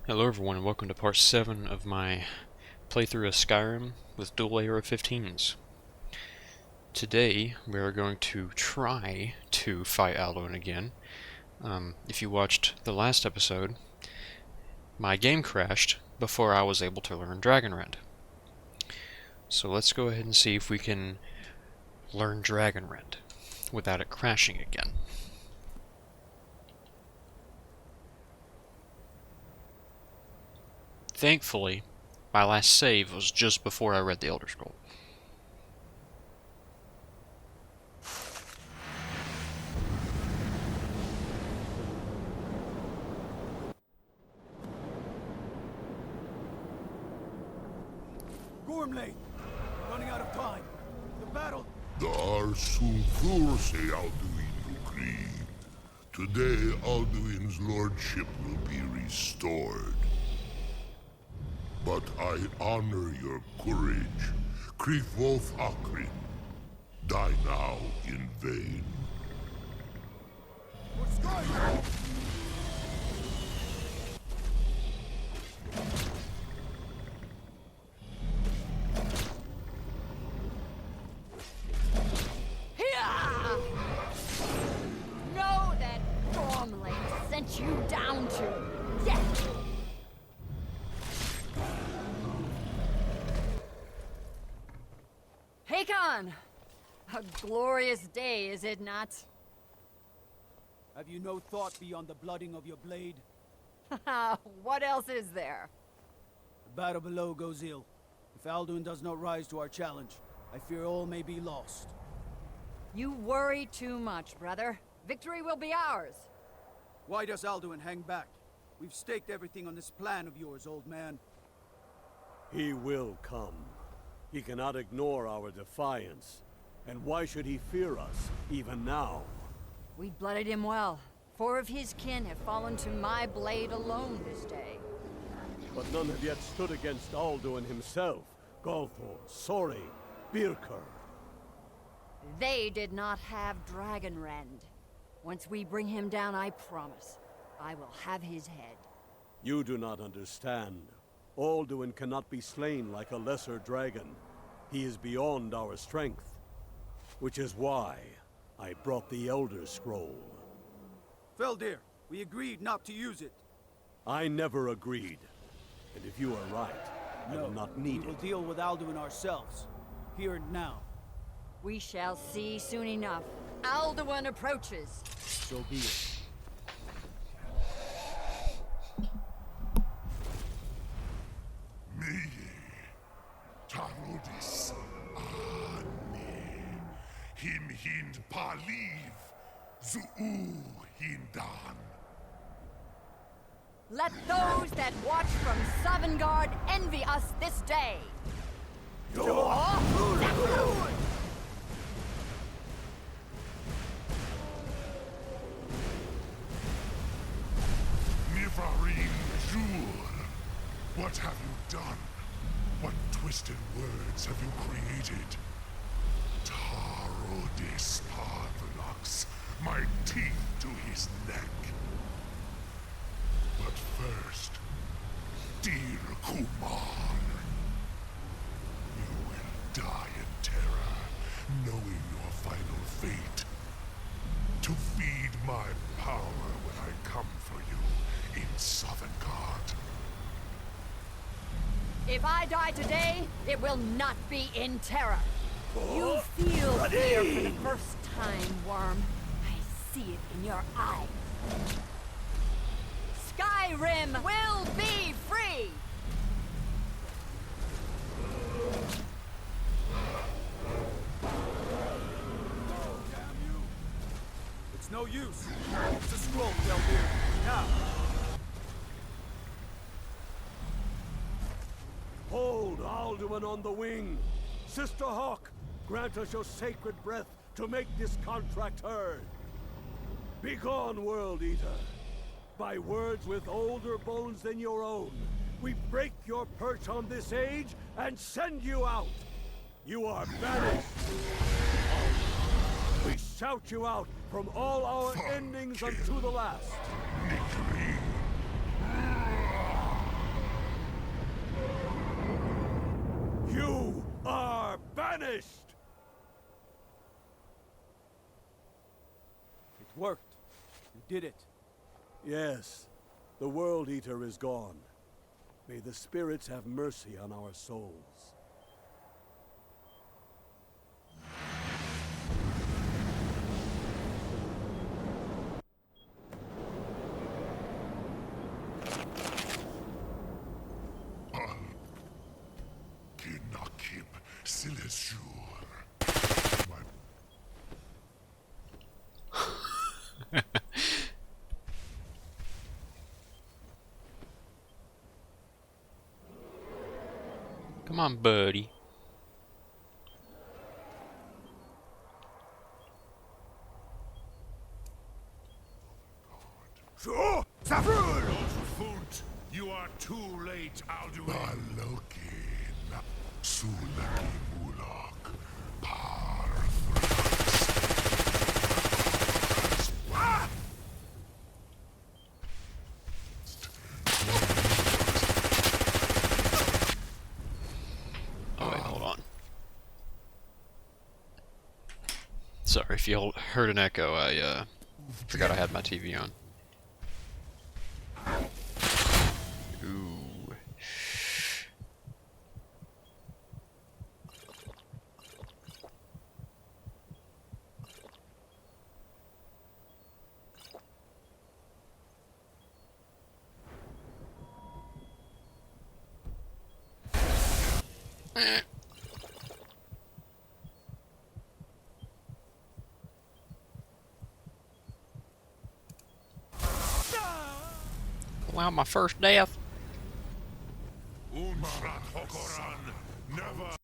Hello everyone and welcome to part 7 of my playthrough of Skyrim with dual AR15's. Today we are going to try to fight Alduin again. If you watched the last episode, my game crashed before I was able to learn Dragonrend. So let's go ahead and see if we can learn Dragonrend without it crashing again. Thankfully, my last save was just before I read the Elder Scroll. Gormley! Running out of time. The battle... Dar Sulfur se Alduin Ukri. Today Alduin's lordship will be restored. But I honor your courage. Krifwolf Akrin. Die now in vain. For Skyrim! Know that Gormley sent you down to death. Hakon! A glorious day, is it not? Have you no thought beyond the blooding of your blade? What else is there? The battle below goes ill. If Alduin does not rise to our challenge, I fear all may be lost. You worry too much, brother. Victory will be ours. Why does Alduin hang back? We've staked everything on this plan of yours, old man. He will come. He cannot ignore our defiance. And why should he fear us, even now? We blooded him well. 4 of his kin have fallen to my blade alone this day. But none have yet stood against Alduin himself. Galthor, Sori, Birker. They did not have Dragonrend. Once we bring him down, I promise, I will have his head. You do not understand. Alduin cannot be slain like a lesser dragon. He is beyond our strength. Which is why I brought the Elder Scroll. Feldir, we agreed not to use it. I never agreed. And if you are right, I will not need we will it. deal with Alduin ourselves. Here and now. We shall see soon enough. Alduin approaches. So be it. Me, Tarodis, Ane, Him Hind Paliv, Zuu Hindan. Let those that watch from Sovngarde envy us this day. Nivarin Jur, what have you done? What twisted words have you created? Tarodis Parvelox, my teeth to his neck. But first, dear Kumar, you will die in terror, knowing your final fate. To feed my power when I come for you in Sovngarde. If I die today, it will not be in terror. You feel fear for the first time, Worm. I see it in your eyes. Skyrim will be free! Damn you! It's no use. It's a scroll, Feldir. Now! Hold Alduin on the wing! Sister Hawk, grant us your sacred breath to make this contract heard. Begone, World Eater! By words with older bones than your own, we break your perch on this age and send you out! You are banished! We shout you out from all our endings unto the last! Nikri. did it. Yes, the World Eater is gone. May the spirits have mercy on our souls. Kinakip Silesur. My Come on, buddy. Funt, you are too late, Alduin. Balokin, Sulaki Mulak, Parthras. Oh wait, hold on. Sorry if you heard an echo. I forgot I had my TV on. Ooh. Wow, my first death. Umshrat Hokoran, never.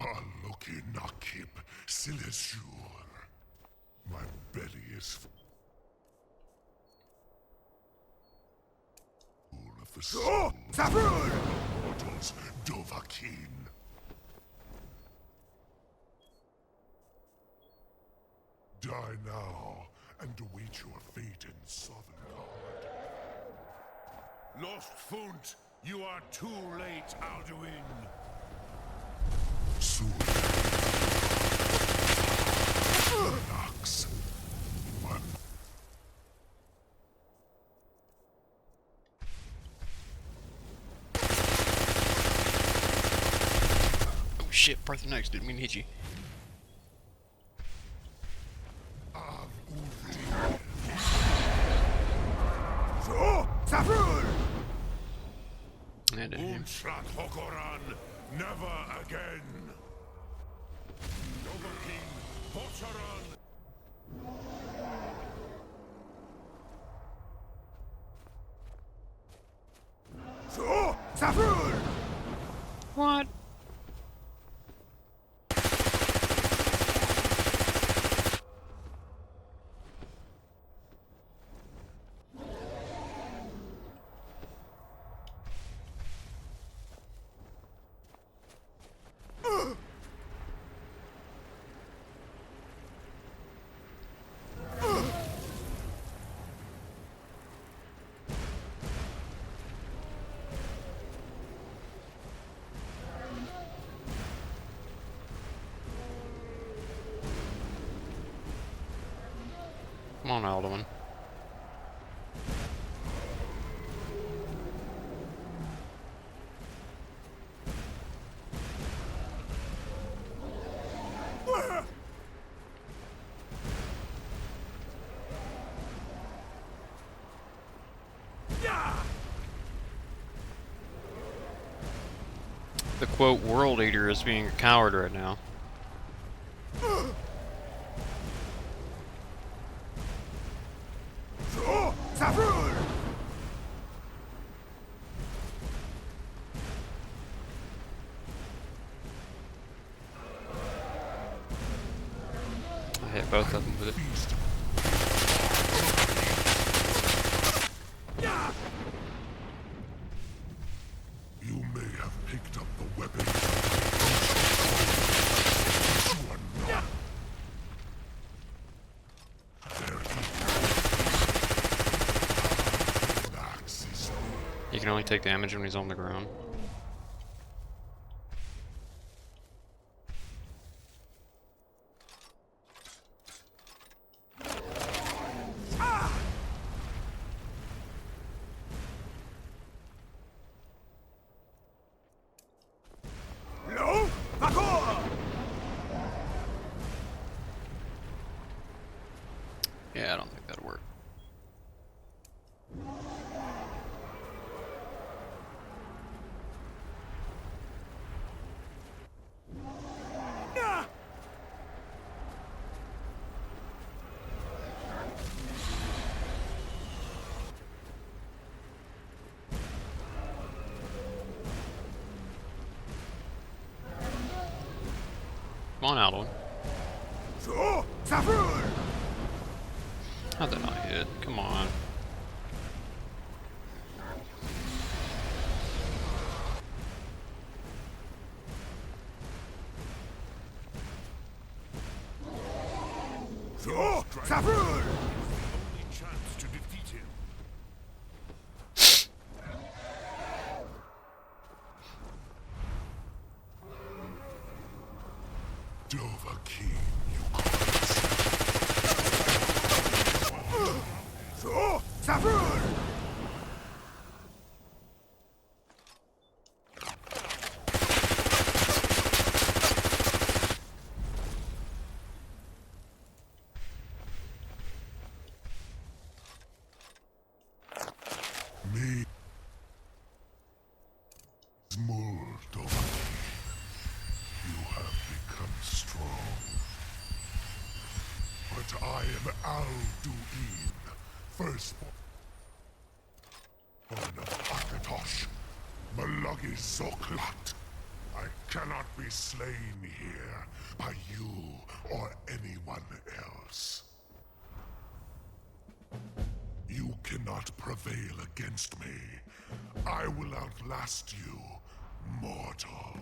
Balokin Nakip Silesur. My belly is full of the souls of mortals, Dovahkiin. Die now and await your fate in Sovngarde. Lost Funt, you are too late, Alduin. Soon. Nox. Oh shit, Parth next, didn't mean to hit you. And a him. Umshrat Hokoran, never again. Dovahkiin, Pocharan. What? Come on, Alduin. The quote World Eater is being a coward right now. I hit both of them with it. You may have picked up the weapon. You are not. There is. He can only take damage when he's on the ground. Come on, Alduin. So, Zafrul! How'd that not hit? Come on. So, Zafrul! Only chance to defeat him. Dova King, you call it. So, Zafrul! Me. Small, Dova King. You have become strong. But I am Alduin, firstborn of Akatosh, Malagi Zoklat. I cannot be slain here by you or anyone else. You cannot prevail against me. I will outlast you, mortal.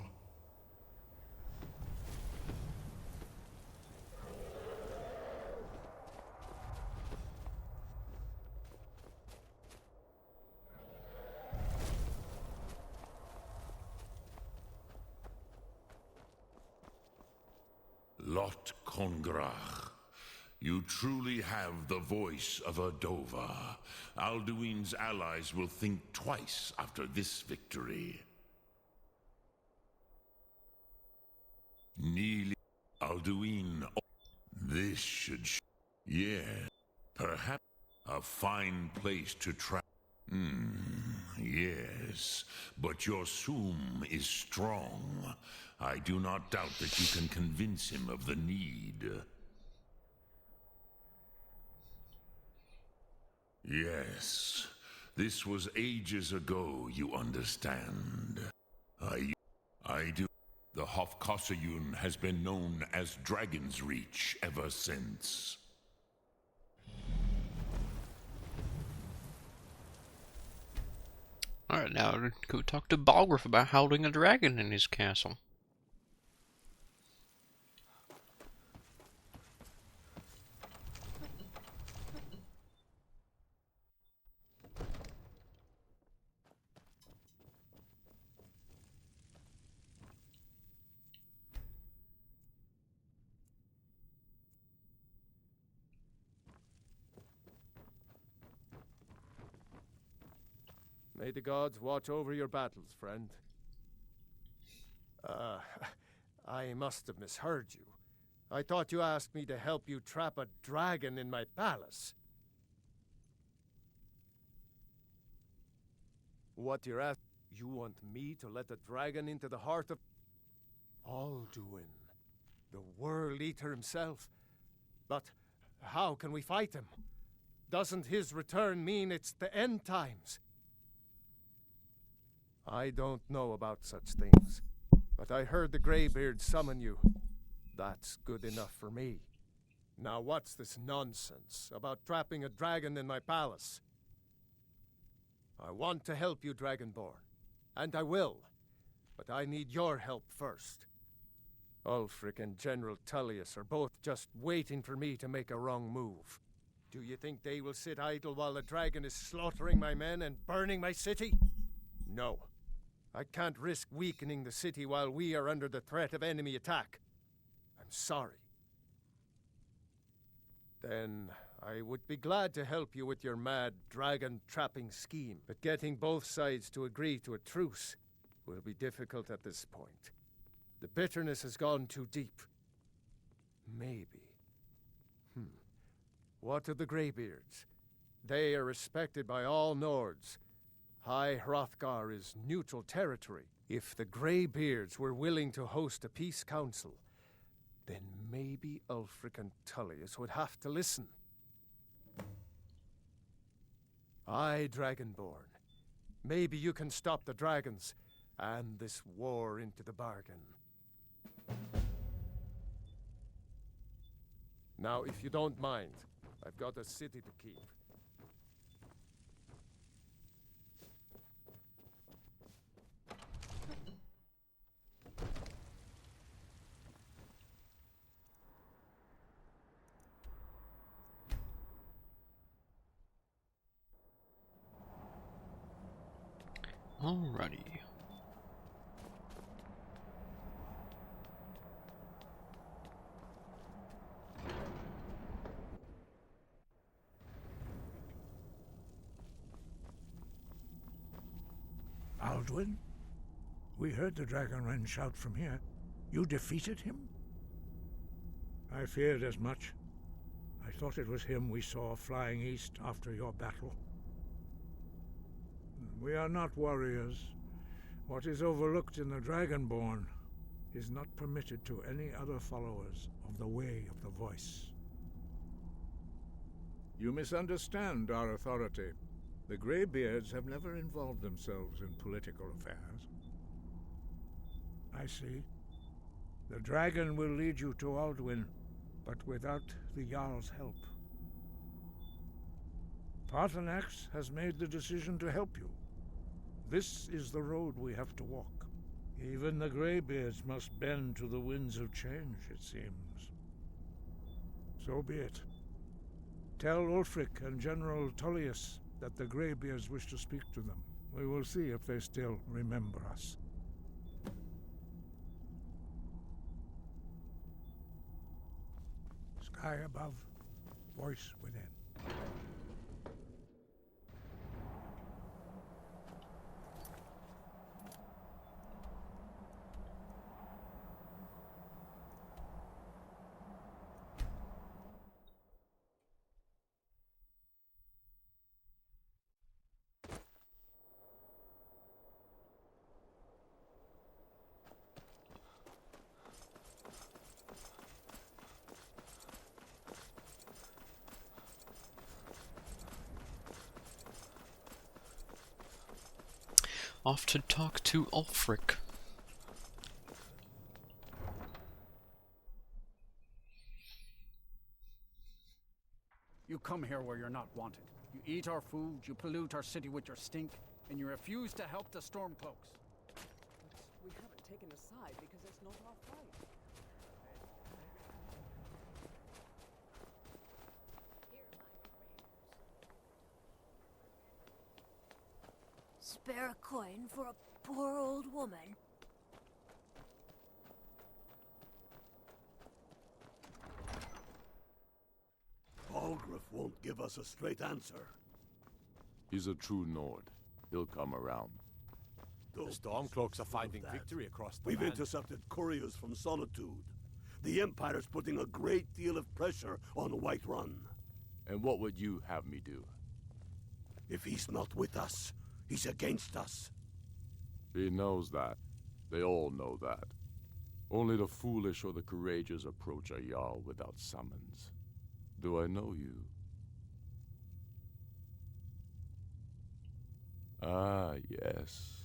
Lot Kongrach. You truly have the voice of a Dova. Alduin's allies will think twice after this victory. Nearly Alduin. This should yeah. Perhaps a fine place to try. Yes, but your Sum is strong. I do not doubt that you can convince him of the need. Yes, this was ages ago, you understand. I do. The Hofkossayun has been known as Dragon's Reach ever since. Alright, now go talk to Balgruuf about holding a dragon in his castle. May the gods watch over your battles, friend. I must have misheard you. I thought you asked me to help you trap a dragon in my palace. What you're asking? You want me to let the dragon into the heart of Alduin, the World Eater himself? But how can we fight him? Doesn't his return mean it's the end times? I don't know about such things, but I heard the Greybeard summon you. That's good enough for me. Now what's this nonsense about trapping a dragon in my palace? I want to help you, Dragonborn, and I will, but I need your help first. Ulfric and General Tullius are both just waiting for me to make a wrong move. Do you think they will sit idle while the dragon is slaughtering my men and burning my city? No. I can't risk weakening the city while we are under the threat of enemy attack. I'm sorry. Then I would be glad to help you with your mad dragon-trapping scheme, but getting both sides to agree to a truce will be difficult at this point. The bitterness has gone too deep. Maybe. What of the Greybeards? They are respected by all Nords. High Hrothgar is neutral territory. If the Greybeards were willing to host a peace council, then maybe Ulfric and Tullius would have to listen. Aye, Dragonborn. Maybe you can stop the dragons, and this war into the bargain. Now, if you don't mind, I've got a city to keep. Alrighty. Alduin? We heard the Dragonren shout from here. You defeated him? I feared as much. I thought it was him we saw flying east after your battle. We are not warriors. What is overlooked in the Dragonborn is not permitted to any other followers of the Way of the Voice. You misunderstand our authority. The Greybeards have never involved themselves in political affairs. I see. The dragon will lead you to Alduin, but without the Jarl's help. Paarthurnax has made the decision to help you. This is the road we have to walk. Even the Greybeards must bend to the winds of change, it seems. So be it. Tell Ulfric and General Tullius that the Greybeards wish to speak to them. We will see if they still remember us. Sky above, voice within. Off to talk to Ulfric. You come here where you're not wanted. You eat our food, you pollute our city with your stink, and you refuse to help the Stormcloaks. We haven't taken a side because it's not our fight. Spare a coin for a poor old woman. Algrif won't give us a straight answer. He's a true Nord. He'll come around. The Stormcloaks are finding victory across the We've land. intercepted couriers from Solitude. The Empire's putting a great deal of pressure on Whiterun. And what would you have me do? If he's not with us, he's against us. He knows that. They all know that. Only the foolish or the courageous approach a Jarl without summons. Do I know you? Ah, yes.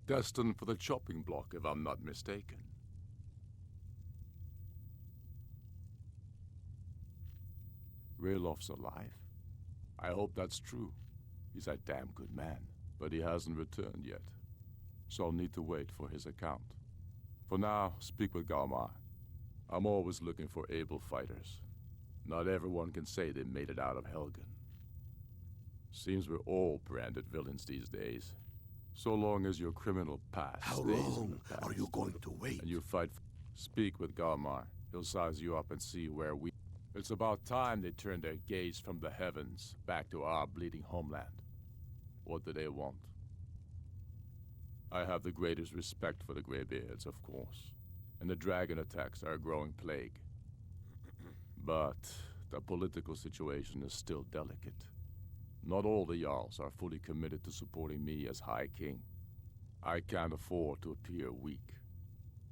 Destined for the chopping block, if I'm not mistaken. Raylof's alive? I hope that's true. He's a damn good man, but he hasn't returned yet. So I'll need to wait for his account. For now, speak with Galmar. I'm always looking for able fighters. Not everyone can say they made it out of Helgen. Seems we're all branded villains these days. So long as your criminal past How stays in long the past. are you going to wait? And you fight. Speak with Galmar. He'll size you up and see where we... It's about time they turned their gaze from the heavens back to our bleeding homeland. What do they want? I have the greatest respect for the Greybeards, of course. And the dragon attacks are a growing plague. But the political situation is still delicate. Not all the Jarls are fully committed to supporting me as High King. I can't afford to appear weak.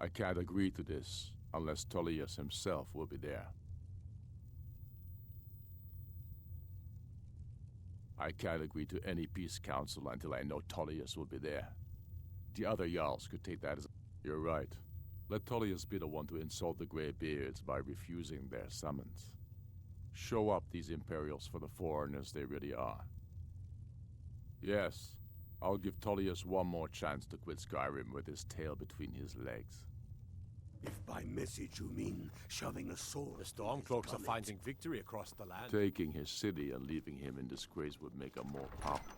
I can't agree to this unless Tullius himself will be there. I can't agree to any peace council until I know Tullius will be there. The other Jarls could take that as... You're right. Let Tullius be the one to insult the Greybeards by refusing their summons. Show up these Imperials for the foreigners they really are. Yes, I'll give Tullius one more chance to quit Skyrim with his tail between his legs. If by message you mean shoving a sword... The Stormcloaks are finding victory across the land. Taking his city and leaving him in disgrace would make him more powerful.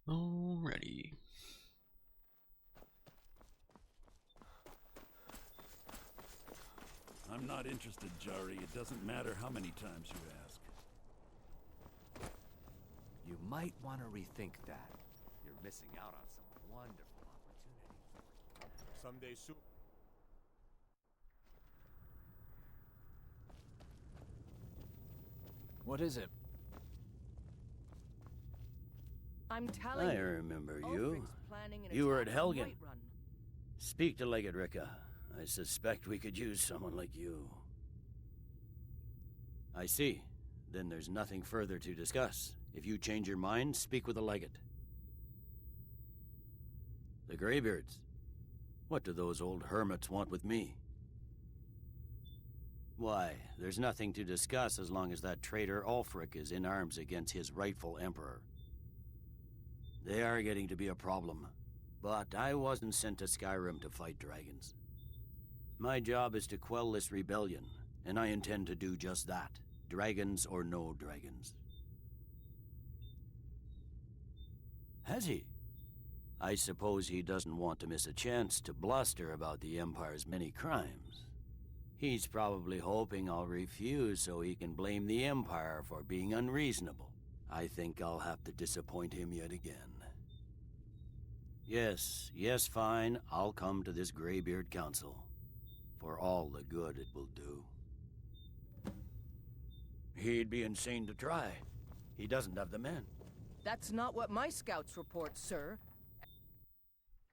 Alrighty. I'm not interested, Jari. It doesn't matter how many times you ask. You might want to rethink that. You're missing out on some wonderful opportunities. Someday soon. What is it? I'm telling I you. remember you. Ulfric's planning an You were at attack on Helgen. Whiterun. Speak to Legate Ricka. I suspect we could use someone like you. I see. Then there's nothing further to discuss. If you change your mind, speak with the Legate. The Greybeards. What do those old hermits want with me? Why, there's nothing to discuss as long as that traitor Ulfric is in arms against his rightful emperor. They are getting to be a problem. But I wasn't sent to Skyrim to fight dragons. My job is to quell this rebellion, and I intend to do just that. Dragons or no dragons. Has he? I suppose he doesn't want to miss a chance to bluster about the Empire's many crimes. He's probably hoping I'll refuse so he can blame the Empire for being unreasonable. I think I'll have to disappoint him yet again. Yes, fine. I'll come to this Greybeard Council. For all the good it will do. He'd be insane to try. He doesn't have the men. That's not what my scouts report, sir.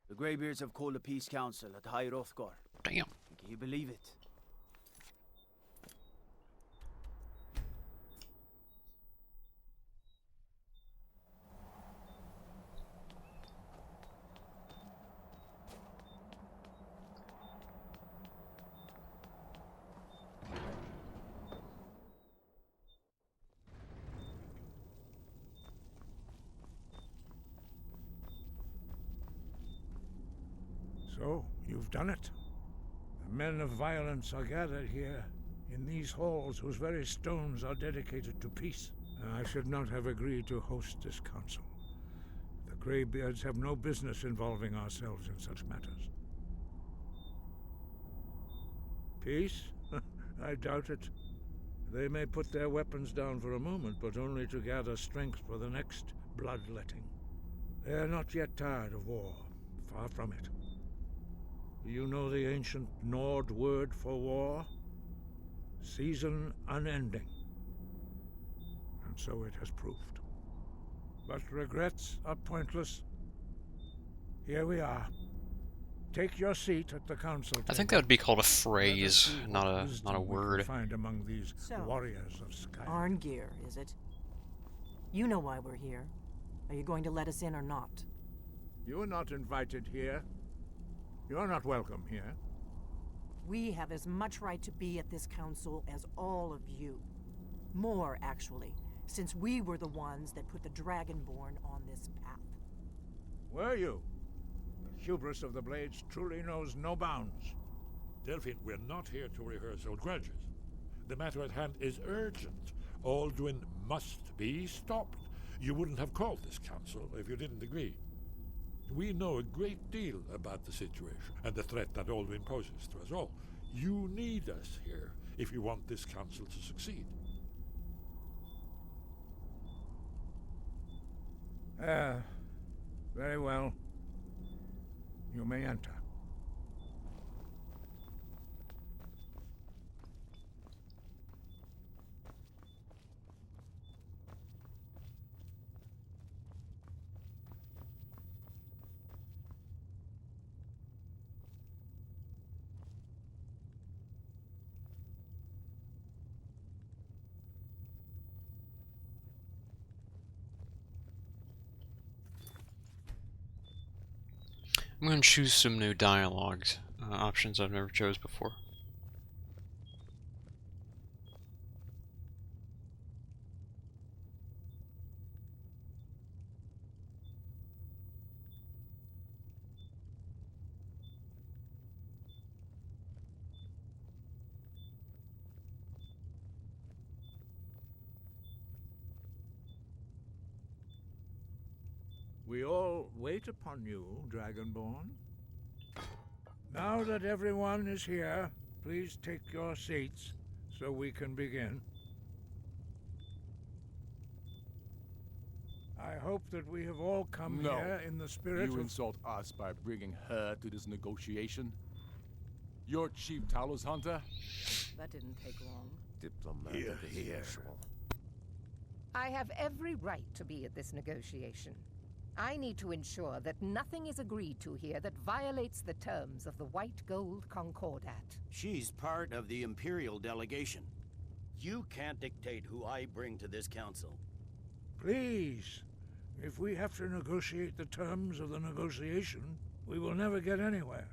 The Greybeards have called a peace council at High Hrothgar. Damn. Can you believe it? So, you've done it. The men of violence are gathered here, in these halls whose very stones are dedicated to peace. I should not have agreed to host this council. The Greybeards have no business involving ourselves in such matters. Peace? I doubt it. They may put their weapons down for a moment, but only to gather strength for the next bloodletting. They are not yet tired of war. Far from it. You know the ancient Nord word for war? Season unending. And so it has proved. But regrets are pointless. Here we are. Take your seat at the council table. I think that would be called a phrase, not a word. Find among these So, warriors of Skyrim. Arngeir, is it? You know why we're here. Are you going to let us in or not? You are not invited here. You're not welcome here. We have as much right to be at this council as all of you. More, actually, since we were the ones that put the Dragonborn on this path. Were you? The hubris of the Blades truly knows no bounds. Delphine, we're not here to rehearse old grudges. The matter at hand is urgent. Alduin must be stopped. You wouldn't have called this council if you didn't agree. We know a great deal about the situation and the threat that Alduin poses to us all. You need us here if you want this council to succeed. Very well. You may enter. I'm going to choose some new dialogues, options I've never chose before. We all wait upon you, Dragonborn. Now that everyone is here, please take your seats so we can begin. I hope that we have all come here in the spirit You of... insult us by bringing her to this negotiation? You're Chief Talos Hunter? That didn't take long. Diplomatic as usual. I have every right to be at this negotiation. I need to ensure that nothing is agreed to here that violates the terms of the White Gold Concordat. She's part of the Imperial delegation. You can't dictate who I bring to this council. Please, if we have to negotiate the terms of the negotiation, we will never get anywhere.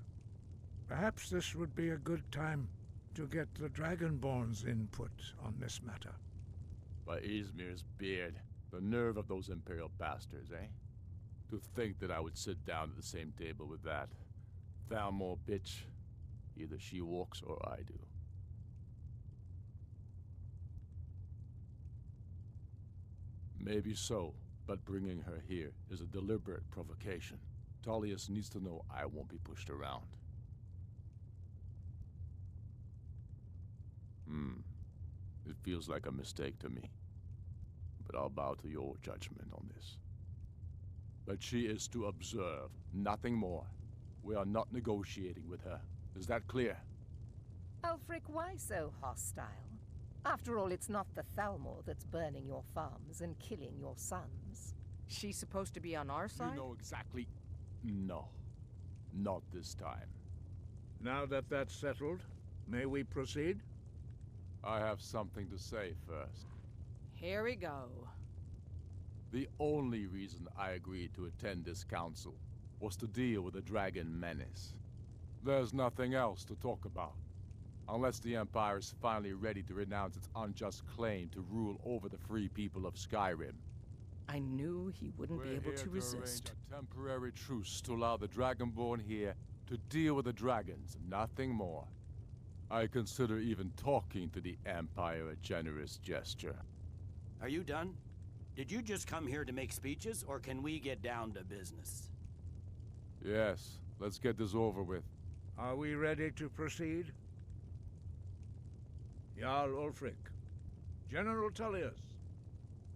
Perhaps this would be a good time to get the Dragonborn's input on this matter. By Izmir's beard, the nerve of those Imperial bastards, eh? To think that I would sit down at the same table with that Thalmor bitch. Either she walks or I do. Maybe so, but bringing her here is a deliberate provocation. Tullius needs to know I won't be pushed around. It feels like a mistake to me, but I'll bow to your judgment on this. But she is to observe, nothing more. We are not negotiating with her. Is that clear? Ulfric, why so hostile? After all, it's not the Thalmor that's burning your farms and killing your sons. She's supposed to be on our side? You know exactly... No. Not this time. Now that that's settled, may we proceed? I have something to say first. Here we go. The only reason I agreed to attend this council was to deal with the dragon menace. There's nothing else to talk about. Unless the Empire is finally ready to renounce its unjust claim to rule over the free people of Skyrim. I knew he wouldn't be able to resist. Arrange a temporary truce to allow the Dragonborn here to deal with the dragons, nothing more. I consider even talking to the Empire a generous gesture. Are you done? Did you just come here to make speeches, or can we get down to business? Yes, let's get this over with. Are we ready to proceed? Jarl Ulfric, General Tullius,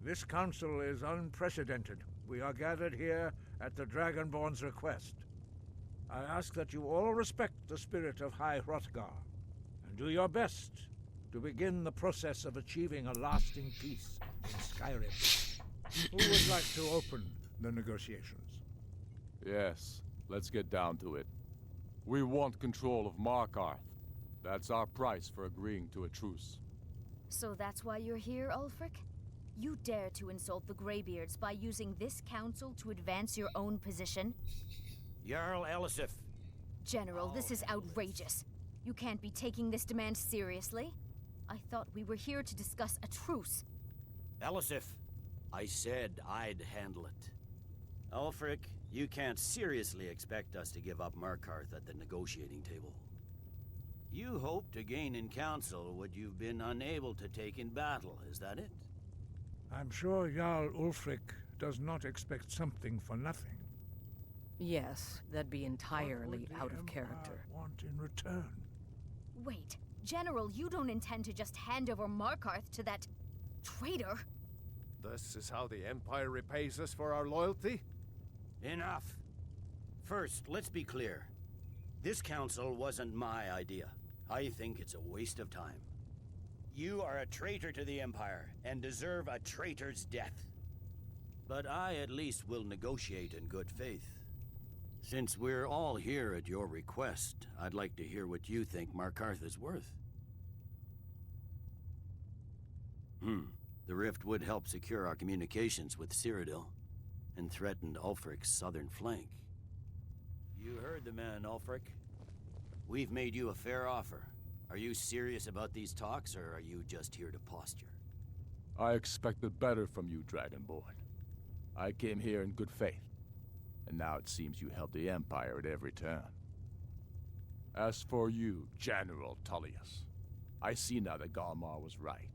this council is unprecedented. We are gathered here at the Dragonborn's request. I ask that you all respect the spirit of High Hrothgar, and do your best to begin the process of achieving a lasting peace in Skyrim. Who would like to open the negotiations? Yes, let's get down to it. We want control of Markarth. That's our price for agreeing to a truce. So that's why you're here, Ulfric? You dare to insult the Greybeards by using this council to advance your own position? Jarl Elisif. General, this is outrageous. You can't be taking this demand seriously. I thought we were here to discuss a truce. Elisif, I said I'd handle it. Ulfric, you can't seriously expect us to give up Markarth at the negotiating table. You hoped to gain in council what you've been unable to take in battle, is that it? I'm sure Jarl Ulfric does not expect something for nothing. Yes, that'd be entirely out of character. Want in return? Wait, General, you don't intend to just hand over Markarth to that traitor? This is how the Empire repays us for our loyalty? Enough. First, let's be clear. This council wasn't my idea. I think it's a waste of time. You are a traitor to the Empire, and deserve a traitor's death. But I at least will negotiate in good faith. Since we're all here at your request, I'd like to hear what you think Markarth is worth. The rift would help secure our communications with Cyrodiil, and threatened Ulfric's southern flank. You heard the man, Ulfric. We've made you a fair offer. Are you serious about these talks, or are you just here to posture? I expected better from you, Dragonborn. I came here in good faith, and now it seems you help the Empire at every turn. As for you, General Tullius, I see now that Galmar was right.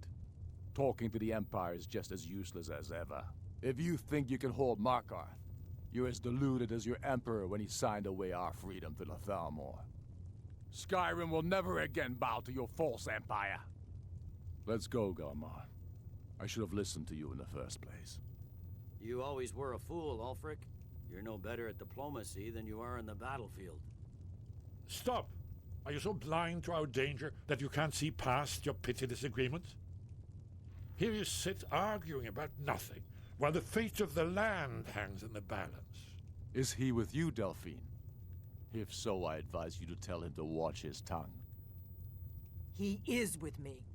Talking to the Empire is just as useless as ever. If you think you can hold Markarth, you're as deluded as your Emperor when he signed away our freedom to the Thalmor. Skyrim will never again bow to your false empire. Let's go, Galmar. I should have listened to you in the first place. You always were a fool, Ulfric. You're no better at diplomacy than you are in the battlefield. Stop! Are you so blind to our danger that you can't see past your petty disagreements? Here you sit arguing about nothing, while the fate of the land hangs in the balance. Is he with you, Delphine? If so, I advise you to tell him to watch his tongue. He is with me.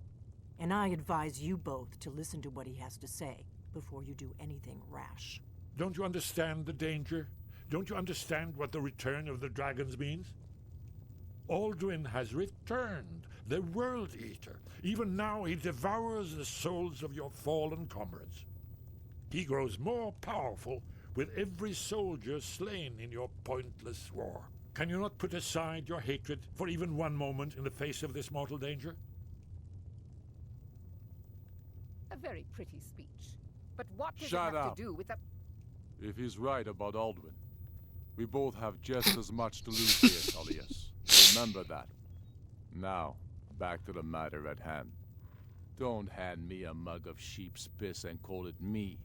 And I advise you both to listen to what he has to say before you do anything rash. Don't you understand the danger? Don't you understand what the return of the dragons means? Alduin has returned, the World Eater. Even now he devours the souls of your fallen comrades. He grows more powerful with every soldier slain in your pointless war. Can you not put aside your hatred for even one moment in the face of this mortal danger? A very pretty speech. But what does Shut it have up. to do with the... If he's right about Alduin, we both have just as much to lose here, Tullius. Remember that. Now, back to the matter at hand. Don't hand me a mug of sheep's piss and call it mead.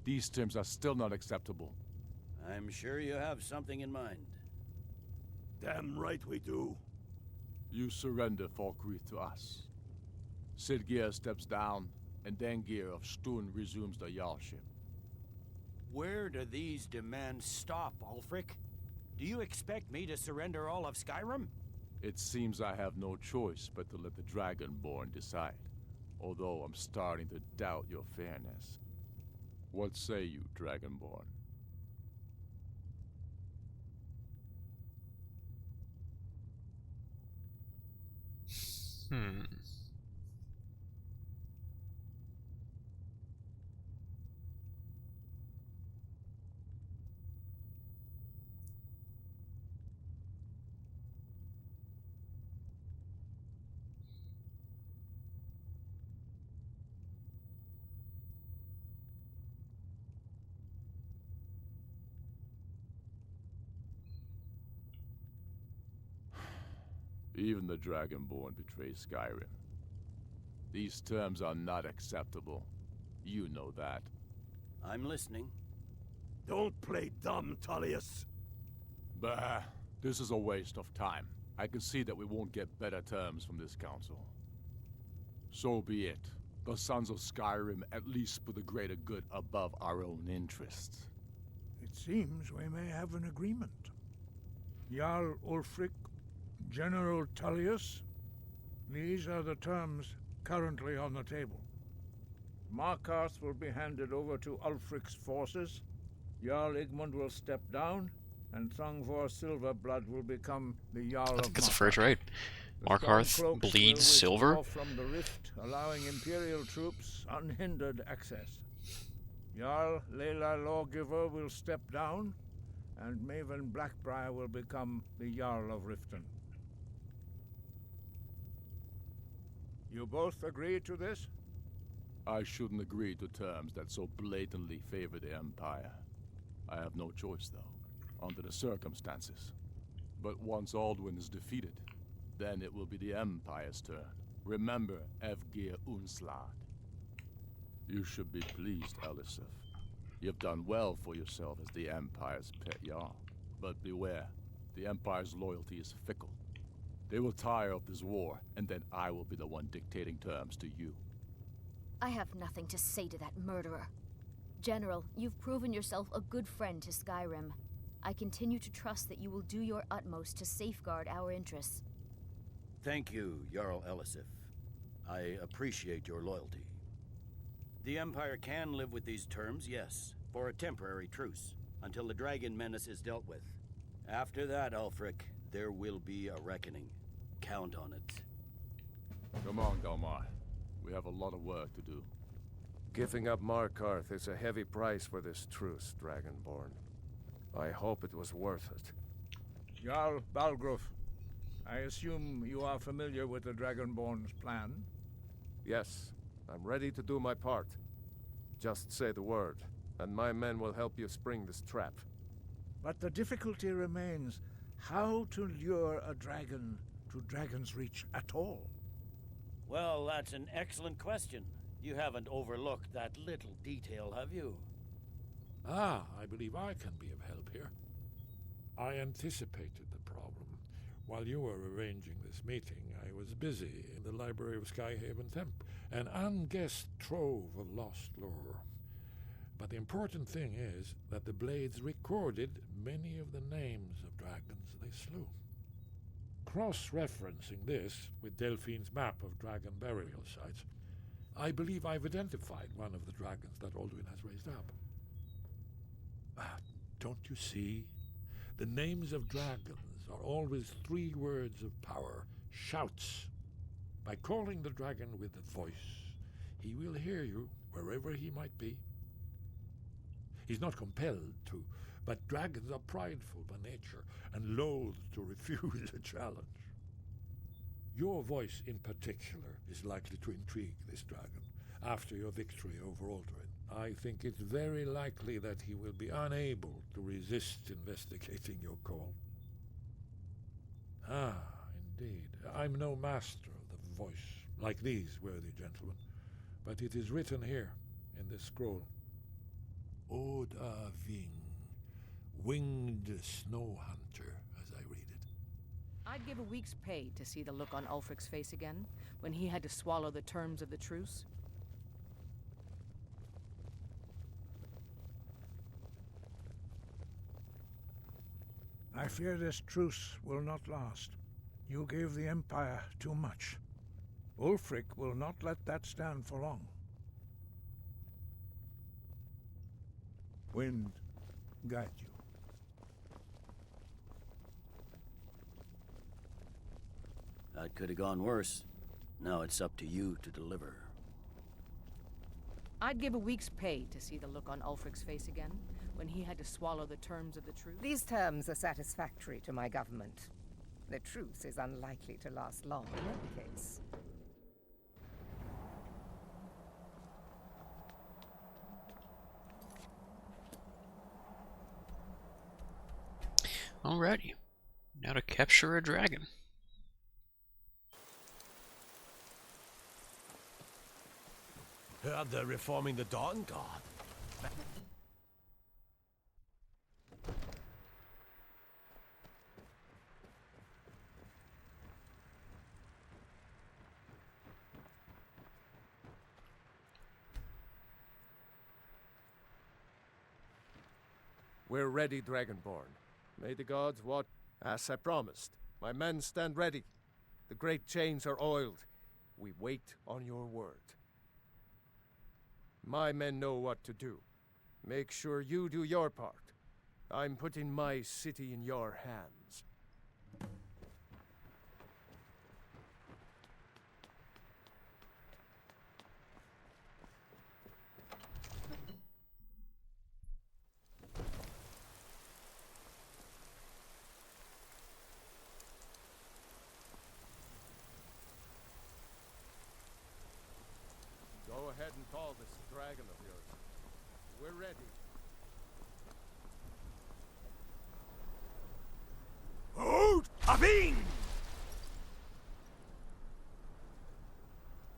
These terms are still not acceptable. I'm sure you have something in mind. Damn right we do. You surrender Falkreath to us. Sidgeir steps down, and Dengir of Stun resumes the Jarlship. Where do these demands stop, Ulfric? Do you expect me to surrender all of Skyrim? It seems I have no choice but to let the Dragonborn decide, although I'm starting to doubt your fairness. What say you, Dragonborn? Even the Dragonborn betray Skyrim. These terms are not acceptable. You know that. I'm listening. Don't play dumb, Tullius. Bah, this is a waste of time. I can see that we won't get better terms from this council. So be it. The Sons of Skyrim at least put the greater good above our own interests. It seems we may have an agreement. Jarl Ulfric, General Tullius, these are the terms currently on the table. Markarth will be handed over to Ulfric's forces, Jarl Igmund will step down, and Thongvor Silverblood will become the Jarl of I think that's a Markarth. phrase right. Markarth Stormcloaks bleeds will silver? withdraw from the rift, allowing Imperial troops unhindered access. Jarl Layla Lawgiver will step down, and Maven Blackbriar will become the Jarl of Riften. You both agree to this? I shouldn't agree to terms that so blatantly favor the Empire. I have no choice, though, under the circumstances. But once Alduin is defeated, then it will be the Empire's turn. Remember Evgir Unslad. You should be pleased, Elisif. You've done well for yourself as the Empire's pet Jarl. But beware, the Empire's loyalty is fickle. They will tire of this war, and then I will be the one dictating terms to you. I have nothing to say to that murderer. General, you've proven yourself a good friend to Skyrim. I continue to trust that you will do your utmost to safeguard our interests. Thank you, Jarl Elisif. I appreciate your loyalty. The Empire can live with these terms, yes, for a temporary truce, until the dragon menace is dealt with. After that, Ulfric, there will be a reckoning. Count on it. Come on, Galmar. We have a lot of work to do. Giving up Markarth is a heavy price for this truce, Dragonborn. I hope it was worth it. Jarl Balgruf, I assume you are familiar with the Dragonborn's plan? Yes, I'm ready to do my part. Just say the word, and my men will help you spring this trap. But the difficulty remains how to lure a dragon to Dragon's Reach at all. Well, that's an excellent question. You haven't overlooked that little detail, have you? Ah, I believe I can be of help here. I anticipated the problem. While you were arranging this meeting, I was busy in the library of Skyhaven Temple, an unguessed trove of lost lore. But the important thing is that the Blades recorded many of the names of dragons they slew. Cross-referencing this with Delphine's map of dragon burial sites, I believe I've identified one of the dragons that Alduin has raised up. Don't you see? The names of dragons are always 3 words of power, shouts. By calling the dragon with a voice, he will hear you wherever he might be. He's not compelled to, but dragons are prideful by nature and loath to refuse a challenge. Your voice in particular is likely to intrigue this dragon after your victory over Alduin. I think it's very likely that he will be unable to resist investigating your call. Ah, indeed. I'm no master of the voice, like these worthy gentlemen, but it is written here in this scroll. Oda Ving, winged snow hunter, as I read it. I'd give a week's pay to see the look on Ulfric's face again, when he had to swallow the terms of the truce. I fear this truce will not last. You gave the Empire too much. Ulfric will not let that stand for long. Wind, guide you. That could have gone worse. Now it's up to you to deliver. I'd give a week's pay to see the look on Ulfric's face again, when he had to swallow the terms of the truce. These terms are satisfactory to my government. The truce is unlikely to last long in any case. Alrighty. Now to capture a dragon. Heard they're reforming the Dawn Guard. We're ready, Dragonborn. May the gods watch. As I promised, my men stand ready. The great chains are oiled. We wait on your word. My men know what to do. Make sure you do your part. I'm putting my city in your hands. Go ahead and call this dragon of yours. We're ready. Hold a beam!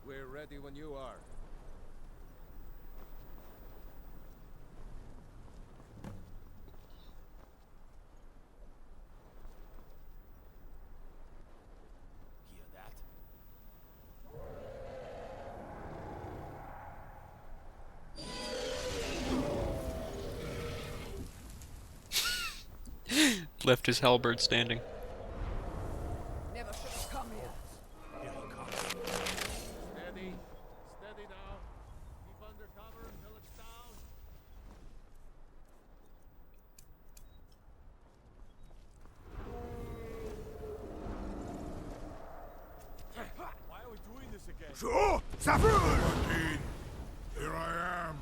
We're ready when you are. Hear that? Left his halberd standing. Never should have come here. Steady. Steady now. Keep under cover until it's down. So, Saffron! Here I am.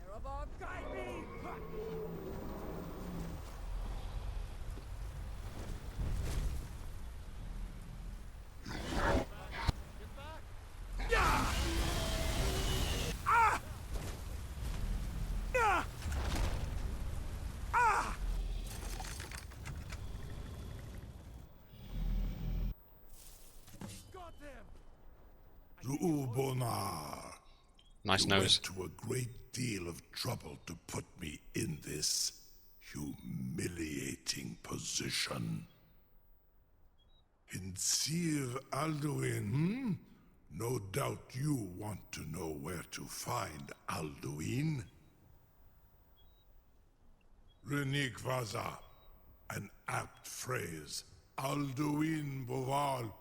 Erebor, guide me! Zuubonar. Nice You nose. went to a great deal of trouble to put me in this humiliating position. Hinsir Alduin, No doubt you want to know where to find Alduin. Renik Vaza, an apt phrase. Alduin Boval.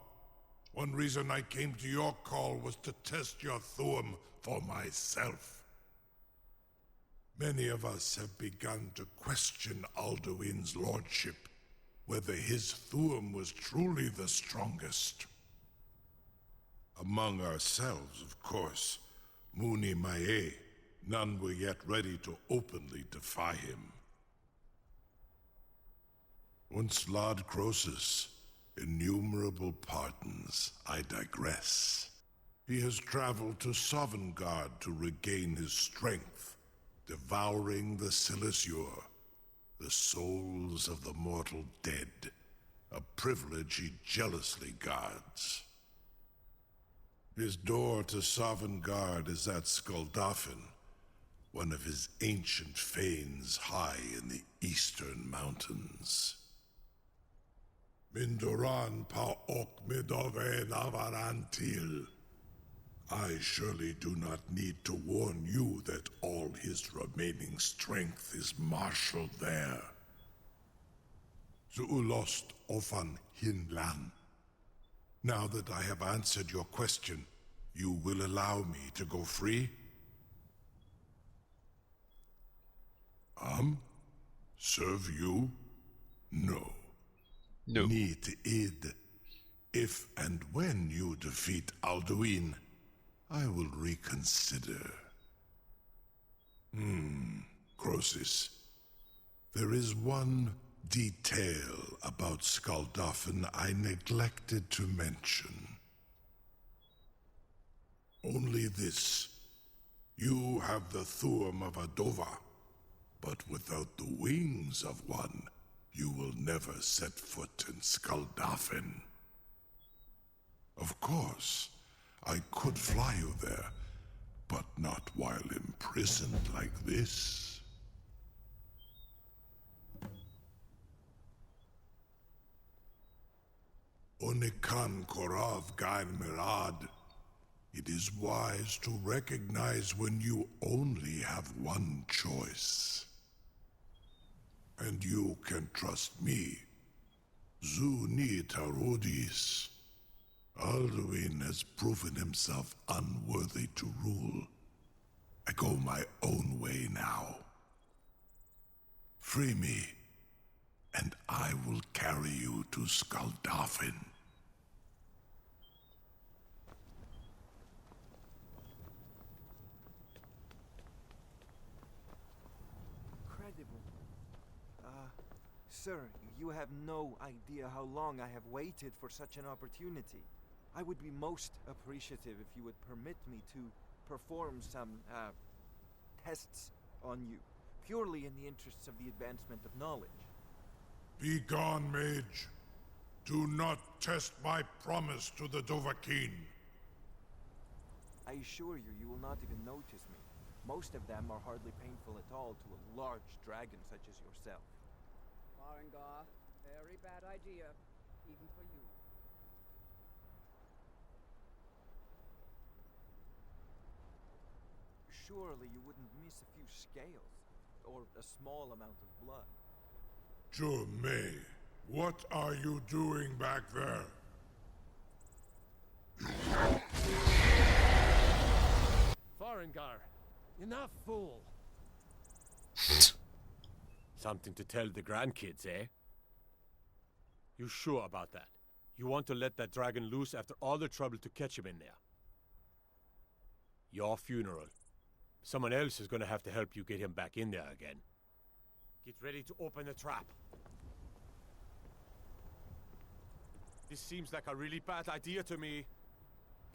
One reason I came to your call was to test your Thuum for myself. Many of us have begun to question Alduin's lordship, whether his Thuum was truly the strongest. Among ourselves, of course, Muni Mae, none were yet ready to openly defy him. Once Lord Croesus, innumerable pardons, I digress. He has traveled to Sovngarde to regain his strength, devouring the Silesure, the souls of the mortal dead, a privilege he jealously guards. His door to Sovngarde is at Skuldafn, one of his ancient fanes high in the eastern mountains. Mindoran pa ok midove navarantil. I surely do not need to warn you that all his remaining strength is marshaled there. Zuulost ofan hinlan. Now that I have answered your question, you will allow me to go free? Serve you? No. No. Need id. If and when you defeat Alduin, I will reconsider. Croesus. There is one detail about Skuldafn I neglected to mention. Only this. You have the Thuum of a Dova, but without the wings of one, you will never set foot in Skuldafn. Of course, I could fly you there, but not while imprisoned like this. Onikan Korav Gain Mirad. It is wise to recognize when you only have one choice. And you can trust me. Zuni Tarudis. Alduin has proven himself unworthy to rule. I go my own way now. Free me, and I will carry you to Skuldafn. Incredible. Sir, you have no idea how long I have waited for such an opportunity. I would be most appreciative if you would permit me to perform some, tests on you, purely in the interests of the advancement of knowledge. Be gone, mage. Do not test my promise to the Dovahkiin. I assure you, you will not even notice me. Most of them are hardly painful at all to a large dragon such as yourself. Farengar, very bad idea, even for you. Surely you wouldn't miss a few scales, or a small amount of blood. May, what are you doing back there? Farengar, enough, fool! Something to tell the grandkids, eh? You sure about that? You want to let that dragon loose after all the trouble to catch him in there. Your funeral. Someone else is gonna have to help you get him back in there again. Get ready to open the trap. This seems like a really bad idea to me.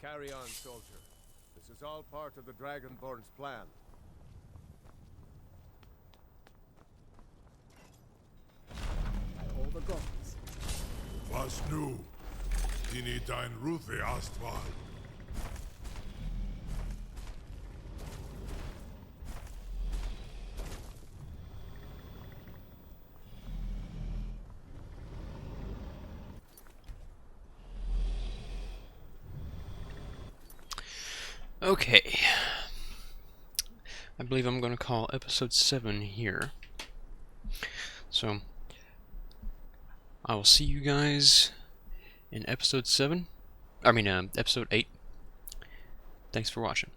Carry on, soldier. This is all part of the Dragonborn's plan. All the gods. Was nu? Dini dein Ruthi Astval. Okay. I believe I'm going to call episode 7 here. So, I will see you guys in episode 7. I mean, episode 8. Thanks for watching.